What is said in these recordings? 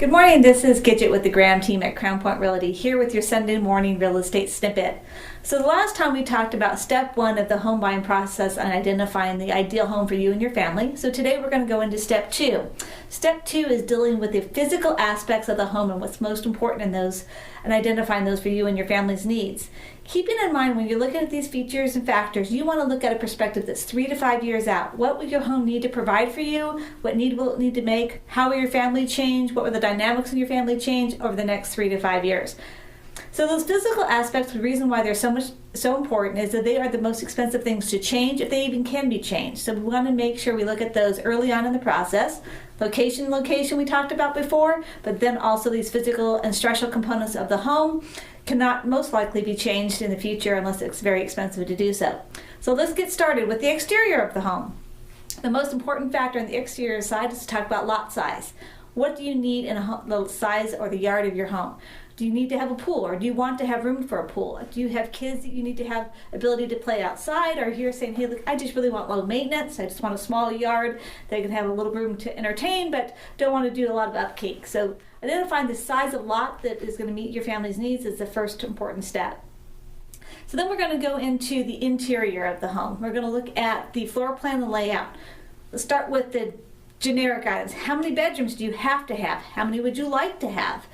Good morning, this is Gidget with the Graham team at Crown Point Realty, here with your Sunday morning real estate snippet. So the last time we talked about step one of the home buying process and identifying the ideal home for you and your family. So today we're going to go into step two. Step two is dealing with the physical aspects of the home and what's most important in those and identifying those for you and your family's needs. Keeping in mind when you're looking at these features and factors, you want to look at a perspective that's 3 to 5 years out. What will your home need to provide for you? What need will it need to make? How will your family change? What will the dynamics in your family change over the next 3 to 5 years? So those physical aspects, the reason why they're so important is that they are the most expensive things to change, if they even can be changed. So we want to make sure we look at those early on in the process. Location we talked about before, but then also these physical and structural components of the home cannot most likely be changed in the future unless it's very expensive to do so. So let's get started with the exterior of the home. The most important factor on the exterior side is to talk about lot size. What do you need in the size or the yard of your home? Do you need to have a pool, or do you want to have room for a pool? Do you have kids that you need to have ability to play outside? Or you're saying, hey, look, I just really want low maintenance. I just want a small yard that can have a little room to entertain, but don't want to do a lot of upkeep. So identifying the size of lot that is going to meet your family's needs is the first important step. So then we're going to go into the interior of the home. We're going to look at the floor plan and layout. Let's start with the generic items. How many bedrooms do you have to have? How many would you like to have?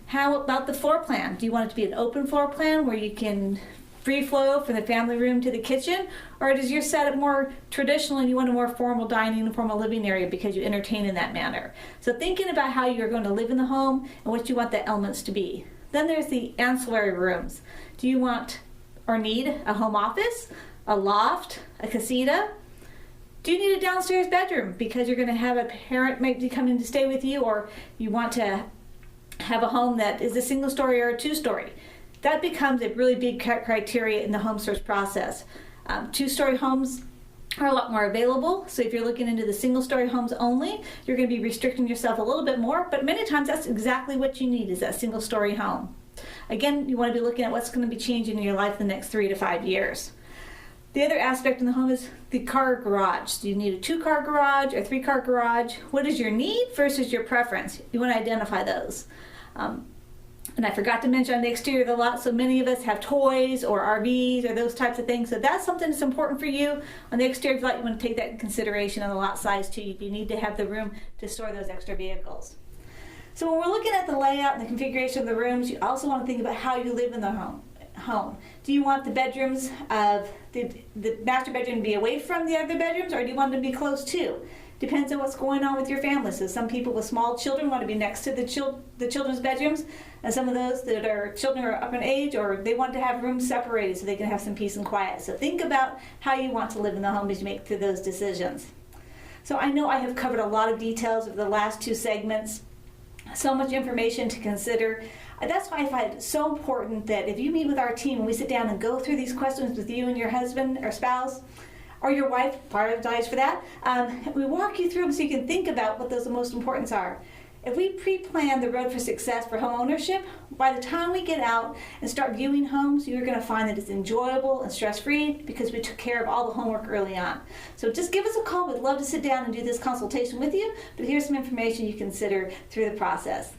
How about the floor plan? Do you want it to be an open floor plan where you can free flow from the family room to the kitchen? Or does your setup more traditional and you want a more formal dining and formal living area because you entertain in that manner? So thinking about how you're going to live in the home and what you want the elements to be. Then there's the ancillary rooms. Do you want or need a home office, a loft, a casita? Do you need a downstairs bedroom because you're going to have a parent maybe coming to stay with you, or you want to have a home that is a single story or a two-story? That becomes a really big criteria in the home search process. Two-story homes are a lot more available, so if you're looking into the single-story homes only, you're going to be restricting yourself a little bit more, but many times that's exactly what you need, is that single-story home. Again, you want to be looking at what's going to be changing in your life in the next 3 to 5 years. The other aspect in the home is the car garage. Do you need a 2-car garage or 3-car garage? What is your need versus your preference? You want to identify those. And I forgot to mention on the exterior of the lot, so many of us have toys or RVs or those types of things. So that's something that's important for you. On the exterior of the lot, you want to take that in consideration on the lot size too. You need to have the room to store those extra vehicles. So when we're looking at the layout and the configuration of the rooms, you also want to think about how you live in the home. Do you want the bedrooms of the master bedroom to be away from the other bedrooms, or do you want them to be close to? Depends on what's going on with your family. So some people with small children want to be next to the children's bedrooms, and some of those that are children are up in age, or they want to have rooms separated so they can have some peace and quiet. So think about how you want to live in the home as you make those decisions. So I know I have covered a lot of details of the last 2 segments. So much information to consider. That's why I find it so important that if you meet with our team and we sit down and go through these questions with you and your husband or spouse, or your wife, apologize for that, we walk you through them so you can think about what those most importance are. If we pre-plan the road for success for home ownership, by the time we get out and start viewing homes, you're going to find that it's enjoyable and stress-free because we took care of all the homework early on. So just give us a call. We'd love to sit down and do this consultation with you, but here's some information you consider through the process.